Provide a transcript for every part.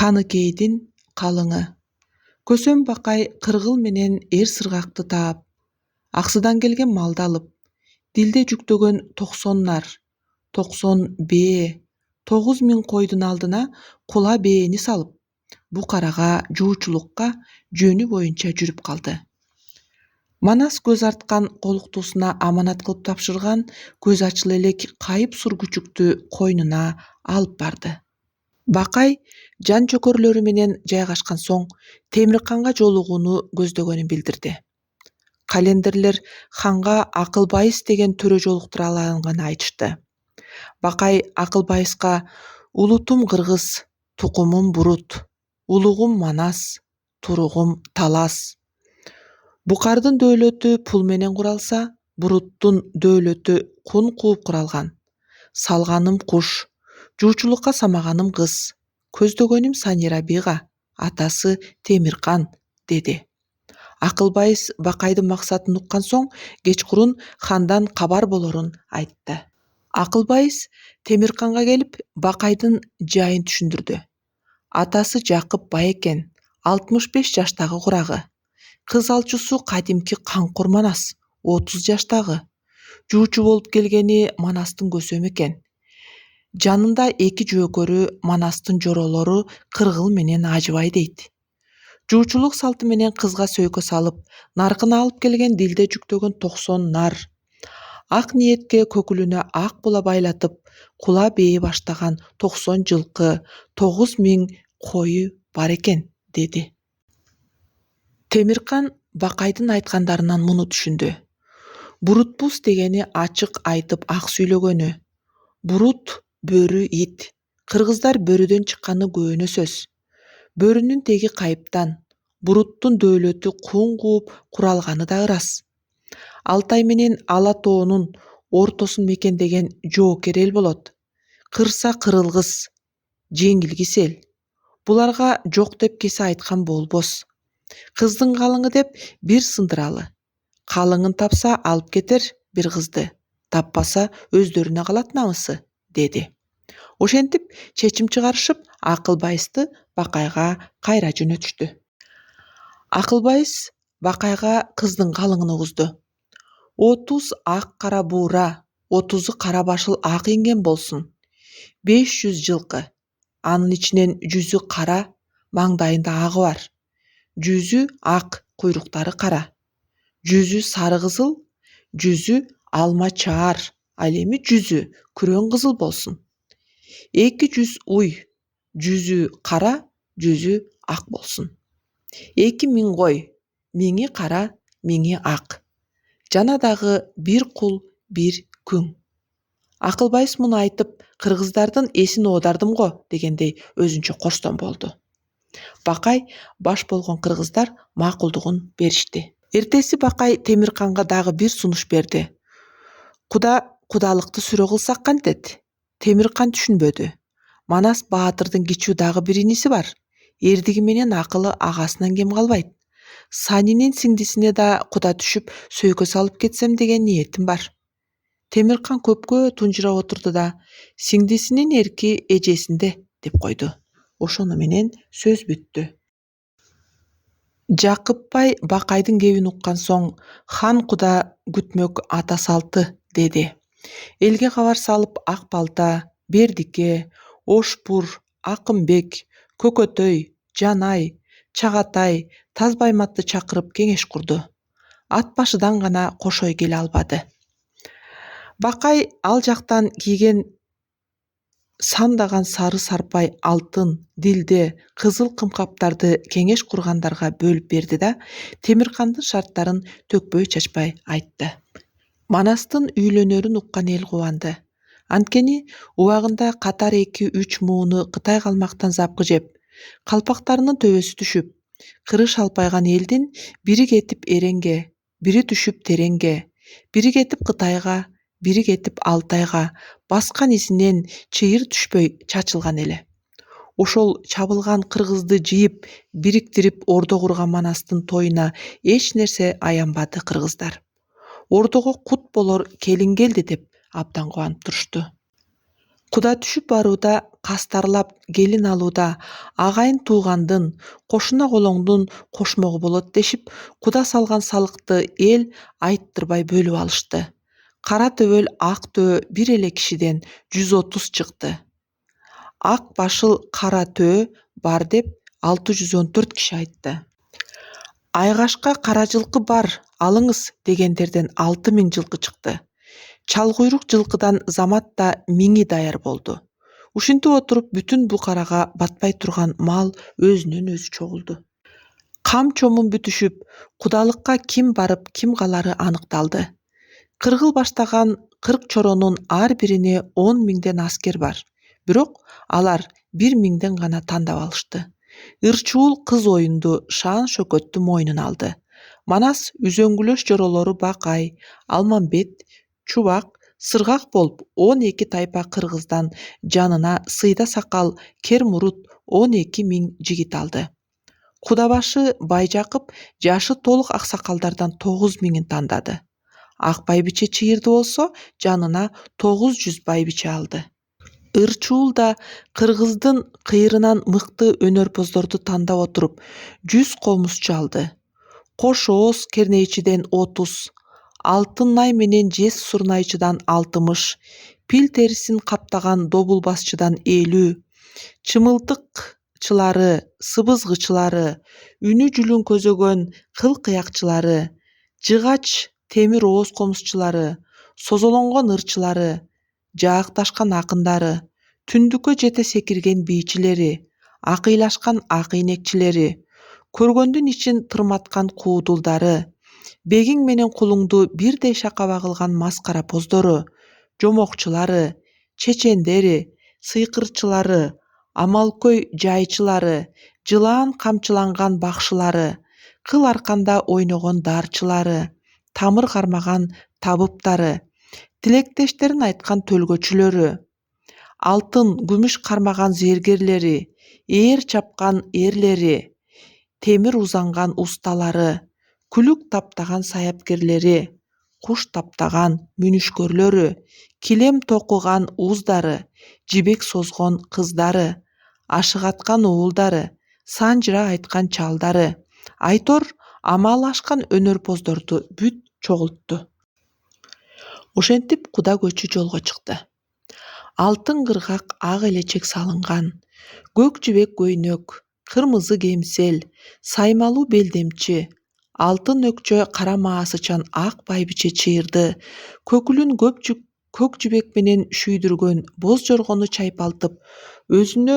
Каныкейдин калыңы. Көсөм бакай кыргыл менен эр сыргакты таап, аксыдан келген малды алып, дилде жүктөгөн 90 нар, 90 бээ, 9.000 койдун алдына кула бээни салып, букарага жуучулукка жөнү боюнча жүрүп калды. Манас көз арткан колуктуусуна аманат кылып тапшырган көз ачыла элек кайып сур күчүктү койнуна алып барды. Бакай жан жөкөрлөрү менен жайгашкан соң Темирканга жолугууну көздөгөнүн билдирди. Календерлер ханга Акылбайыс деген төрө жолуктуралганын айтышты. Бакай Акылбайыска улутум кыргыз, тукумум Бурут, улугум Манас, туругум Талас. Букардын дөөлөтү пул менен куралса, Буруттун дөөлөтү кун кууп куралган. Салганым куш, жуучулукка самаганым кыз, көздөгөнүм Санира бийга, атасы Темиркан, деди. Акылбайыс Бакайдын максатын уккан соң кечкурун хандан кабар болорун айтты. Акылбайыс Темирканга келип Бакайдын жайын түшүндүрдү. Атасы Жакып бай экен, 65 жаштагы курагы. Кыз алчусу кадимки Каңкур Манас, 30 жаштагы. Жуучу болуп келгени Манастын көсөмү экен. Жанында 2 жөөкөрү Манастын жоролору Кыргыл менен Ажыбай дейт. Жуучулук салты менен кызга сөйкө салып, наркына алып келген дилде жүктөгөн 90 нар. Ак ниетке көкүлүнө ак була байлатып, кула бээ баштаган 90 жылкы, 9.000 кою бар экен, деди. Темиркан Бакайдын айткандарынан муну түшүндү. Бурутбуз дегени ачык айтып ак сүйлөгөнү. Бурут бөрү ит. Кыргыздар бөрүдөн чыкканы көөнө сөз. Бөрүнүн теги кайыптан, Буруттун дөөлөтү кун кууп куралганы да ырас. Алтай менен Ала тоонун ортосун мекендеген жоокер эл болот. Кырса кырылгыс, жеңилгис эл. Буларга жок деп кесе айткан болбос. Кыздын калыңы деп бир сындыралы. Калыңын тапса алып кетер бир кызды, таппаса өздөрүнө калат намысы, деди. Ошентип чечим чыгарышып, Акылбайысты Бакайга кайра жөнөтүштү. Акылбайыс Бакайга кыздын калыңын угузду. 30 ак кара буура, 30 кара башыл ак инген болсун. 500 жылкы. Анын ичинен 100 кара, маңдайында агы бар. 100 ак, куйруктары кара. 100 сары кызыл, 100 алма чаар, ал эми 100 күрөң кызыл болсун. 200 уй, 100 кара, 100 ак болсун. 2000 кой, 1000 кара, 1000 ак. Жана дагы бир кул, бир күң. Акылбайыс муну айтып, кыргыздардын эсин оодардым го дегендей өзүнчө корстон болду. Бакай баш болгон кыргыздар макулдугун беришти. Эртеси Бакай Темирканга дагы бир сунуш берди. Кудалыкты сүрө кылсак кантет? Темиркан түшүнбөдү. Манас баатырдын кичүү дагы бир иниси бар. Эрдиги менен акылы агасынан кем калбайт. Санинин сиңдисине да куда түшүп сөйкө салып кетсем деген ниетим бар. Темиркан көпкө тунжура отурду да, сиңдисинин эрки эжесинде, деп койду. Ошону менен сөз бүттү. Жакып бай Бакайдын кебин уккан соң, хан куда күтмөк ата салты, деди. Элге кабар салып Ак балта, Бердике, Ошпур, Акымбек, Көкөтөй, Жанай, Чагатай, Тазбайматты чакырып кеңеш курду. Ат башыдан гана кошой келе албады. Бакай ал жактан кийген сандаган сары сарпай алтын, дилде, кызыл кымкаптарды кеңеш кургандарга бөлүп берди да, Темиркандын шарттарын төкпөй чачпай айтты. Манастын үйлөнөрүн уккан эл кубанды. Анткени убагында катар 2-3 мууну Кытай калмактан запкы жеп, калпактарынын төбөсү түшүп, кыры шалпайган элдин бири кетип Эренге, бири түшүп Тереңге, бири кетип Кытайга, бири кетип Алтайга баскан изинен чыйыр түшпөй чачылган эле. Ошол чабылган кыргызды жыйып, бириктирип ордо курган Манастын тоюна эч нерсе аянбады кыргыздар. Ордого кут болор келин келди деп абдан кубанып турушту. Куда түшүп барууда, кастарлап келин алууда агайын туугандын, кошуна колоңдун кошмогу болот дешип, куда салган салыкты эл айттырбай бөлүп алышты. Кара төбөл ак төө бир эле кишиден 130 чыкты. Ак башыл кара төө бар деп 614 киши айтты. Айгашка кара жылкы бар, алыңыз дегендерден 6000 жылкы чыкты. Чал куйрук жылкыдан замат да миңи даяр болду. Ушинтип отуруп бүтүн букарага батпай турган мал өзүнөн өзү чогулду. Кам чомун бүтүшүп, кудалыкка ким барып ким калары аныкталды. Кыргыл баштаган 40 чоронун ар бирине 10 миңден аскер бар. Бирок алар 1 миңден гана тандап алышты. Ырчуул кыз оюнду шаан шөкөттү мойнуна алды. Манас үзөңгүлөш жоролору Бакай, Алмамбет, Чубак, Сыргак болуп 12 тайпа кыргыздан жанына Сыйда Сакал, Кер Мурут 12 миң жигит алды. Кудабашы Байжакып жашы толук аксакалдардан 9 миңин тандады. Ак байбиче Чыйырды болсо жанына 900 байбиче алды. Ырчуул да кыргыздын кыйрынан мыкты өнөрпоздорду тандап отуруп 100 комузчу алды. Кош ооз кернейчиден 30, алтын най менен жез сурнайчыдан 60, пил терисин каптаган добулбасчыдан 50, чымылдыкчылары, сыбызгычылары, үнү жүлүн көзөгөн кыл кыякчылары, жыгач темир ооз комузчулары, созолонгон ырчылары, жаакташкан акындары, түндүккө жете секирген бийчилери, акыйлашкан акыйнекчилери, көргөндүн ичин тырматкан куудулдары, бегиң менен кулуңду бирдей шакаба кылган маскара поздору, жомокчулары, чечендери, сыйкырчылары, амалкөй жайчылары, жылаан камчыланган бакшылары, кыл арканда ойногон даарчылары, тамыр кармаган табыптары, тилектештерин айткан төлгөчүлөрү, алтын, күмүш кармаган зергерлери, ээр чапкан эрлери, темир узанган усталары, күлүк таптаган саяпкерлери, куш таптаган мүнүшкөрлөрү, килем токуган уздары, жибек созгон кыздары, ашык аткан уулдары, санжыра айткан чалдары, айтор амалы ашкан өнөрпоздорду бүт чогултту. Ошентип куда көчү жолго чыкты. Алтын кыргак ак элечек салынган, көк жибек көйнөк, кырмызы кемсел, саймалуу белдемчи, алтын өкчө кара маасычан ак байбиче Чыйырды көкүлүн көк жибек менен шүйдүргөн боз жоргону чайпалтып, өзүнө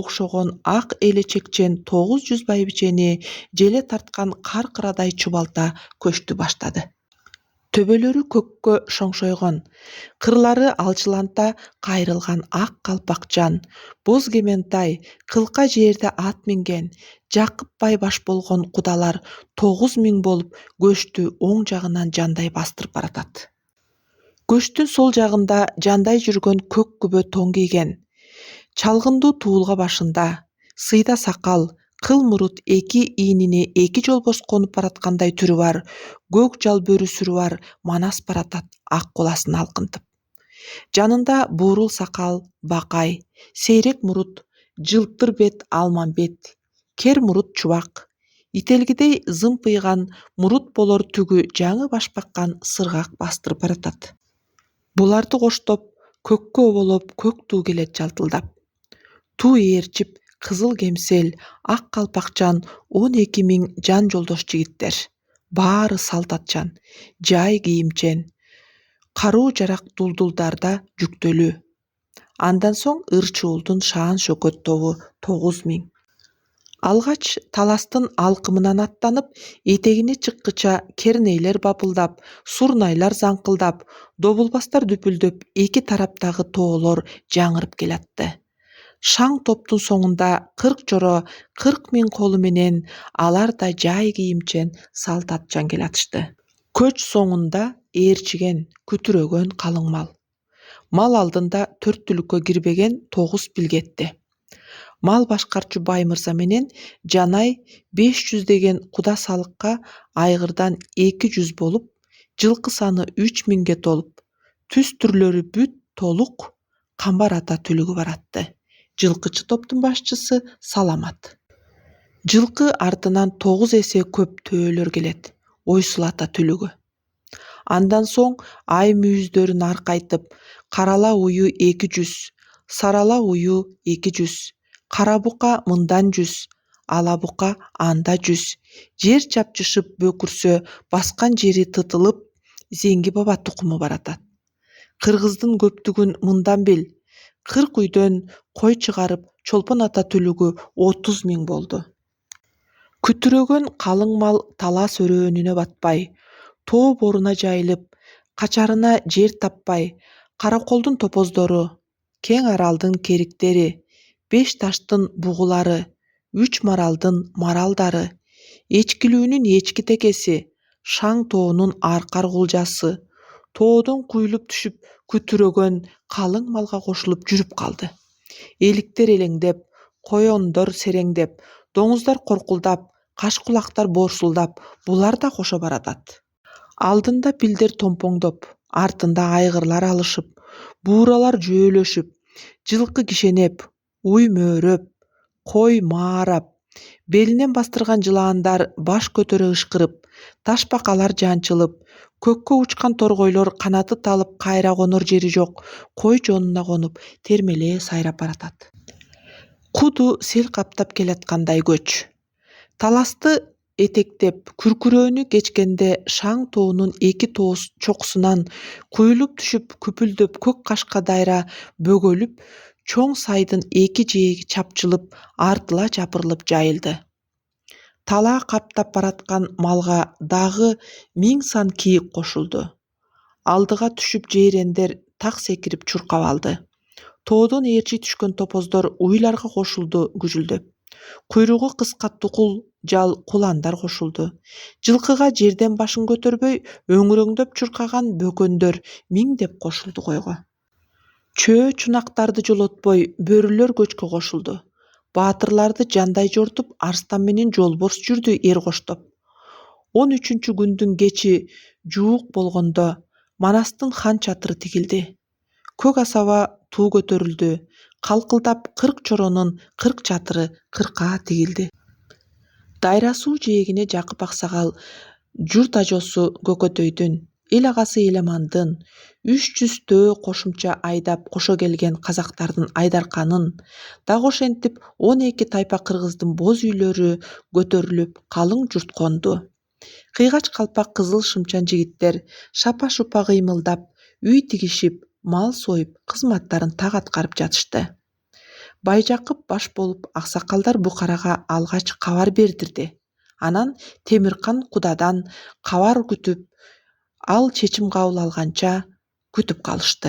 окшогон ак элечекчен 900 байбичени желе тарткан кар кырадай чубалта көчтү баштады. Төбөлөрү көккө шоңшойгон, кырлары алчыланта кайрылган ак калпакчан, боз кементай, кылка жерде ат минген, Жакып бай баш болгон кудалар 9 миң болуп көчтү оң жагынан Жандай бастырып баратат. Көчтүн сол жагында Жандай жүргөн көк күбө тоң кийген, чалгындуу туулга башында, Сыйда Сакал, Кыл Мурут эки ийнине эки жолбош конуп бараткандай түрү бар, көк жал бөрүсүрү бар Манас баратат ак куласын алкынтып. Жанында Буурул Сакал, Бакай, Сейрек Мурут, Жылтыр бет Алмамбет, Кер Мурут Чубак, ителгидей зымпыйган мурут болор түгү жаңы баш баккан Сыргак бастырып баратат. Буларды коштоп, көккө оболоп көк туу келет жалтылдап. Туу ээрчип, кызыл кемсел, ак калпакчан 12 миң жан жолдош жигиттер. Баары салтатчан, жай кийимчен, каруу жарак дулдулдарда жүктөлүү. Андан соң Ырчуулдун шаан шөкөт тобу 9 миң. Алгач таластын алкымынан аттанып, этегине чыккыча кернейлер бапылдап, сурнайлар заңкылдап, добулбастар дүпүлдөп, эки тараптагы тоолор жаңырып келатты. Шаң топтун соңунда 40 жоро 40 миң колу менен алар да жай кийимчен салтатчан келатышты. Көч соңунда ээрчиген, күтүрөгөн калың мал. Мал алдында 4 түлүккө кирбеген 9 пил кетти. Мал башкарчу Баймырза менен Жанай 500 деген куда салыкка айгырдан 200 болуп, жылкы саны 3 миңге толуп, түс түрлөрү бүт толук, Камбар ата түлүгү баратты. Жылкычы топтун башчысы Саламат. Жылкы артынан 9 эсе көп төөлөр келет. Ойсул ата түлүгү. Андан соң ай мүйүздөрүн аркайтып, карала уyu 200, сарала уyu 200, кара бука мындан 100, ала бука анда 100. Жер чапчышып бөкүрсө, баскан жери тытылып, Зеңги баба тукуму баратат. Кыргыздын көптүгүн мындан бил. 40 үйдөн кой чыгарып, Чолпон ата түлүгү 30 000 болду. Күтүрөгөн калың мал талас өрөөнүнө батпай, тоо боруна жайылып, качарына жер таппай, Караколдун топоздору, Кең аралдын кериктери, Беш таштын бугулары, Үч маралдын маралдары, Эчкилүүнүн эчки текеси, Шаң тоонун аркар кулжасы, тоодон куюлуп түшүп күтүрөгөн калың малга кошулуп жүрүп калды. Эликтер элеңдеп, коёндор сереңдеп, доңуздар коркулдап, кашкулактар боорсулдап, булар да кошо баратат. Алдында пилдер томпоңдоп, артында айгырлар алышып, бууралар жөөлөшүп, жылкы кишенеп, уй мөөрөп, кой маарап, белинен бастырган жылаандар баш көтөрө ышкырып, ташбакалар жанчылып, көккө учкан торгойлор канаты талып кайра конор жери жок, кой жонуна конуп, термелээ сайрап баратат. Куду сел каптап келаткандай көч. Таласты этектеп, күркүрөөнү кечкенде Шаң тоонун 2 чокусунан куюлуп түшүп күпүлдөп көк кашка дайра бөгөлүп, чоң сайдын 2 жээги чапчылып, артыла чапырылып жайылды. Талаа каптап бараткан малга дагы 1000 сан кийик кошулду. Алдыга түшүп жейрендер так секирип чуркап алды. Тоодон ээрчи түшкөн топоздор уйларга кошулду гүжүлдөп. Куйругу кыска тукул жал куландар кошулду. Жылкыга жерден башын көтөрбөй өңүрөңдөп чуркаган бөкөндөр миңдеп кошулду койго. Чөө чунактарды жолотпой бөрүлөр көчкө кошулду. Баатырларды жандай жортуп, арстан менен жолборс жүрдү эр коштоп. 13 күндүн кечи жуук болгондо Манастын хан чатыры тигилди. Көк асаба туу көтөрүлдү. Калкылдап 40 чоронун 40 чатыры 40 тигилди. Дайра суу жээгине Жакып Аксакал журт ажосу Көкөтөйдүн, эл агасы Эламандын, 300 төө кошумча айдап кошо келген казактардын Айдарканын, дагы ошентип 12 тайпа кыргыздын боз үйлөрү көтөрүлүп, калың журт конду. Кыйгач калпак кызыл шымчан жигиттер шапа-шупа кыймылдап, үй тигишип, мал союп, кызматтарын так аткарып жатышты. Байжакып баш болуп аксакалдар букарага алгач кабар бердирди. Анан Темиркан кудадан кабар күтүп, ал чечим кабыл алганча күтүп калышты.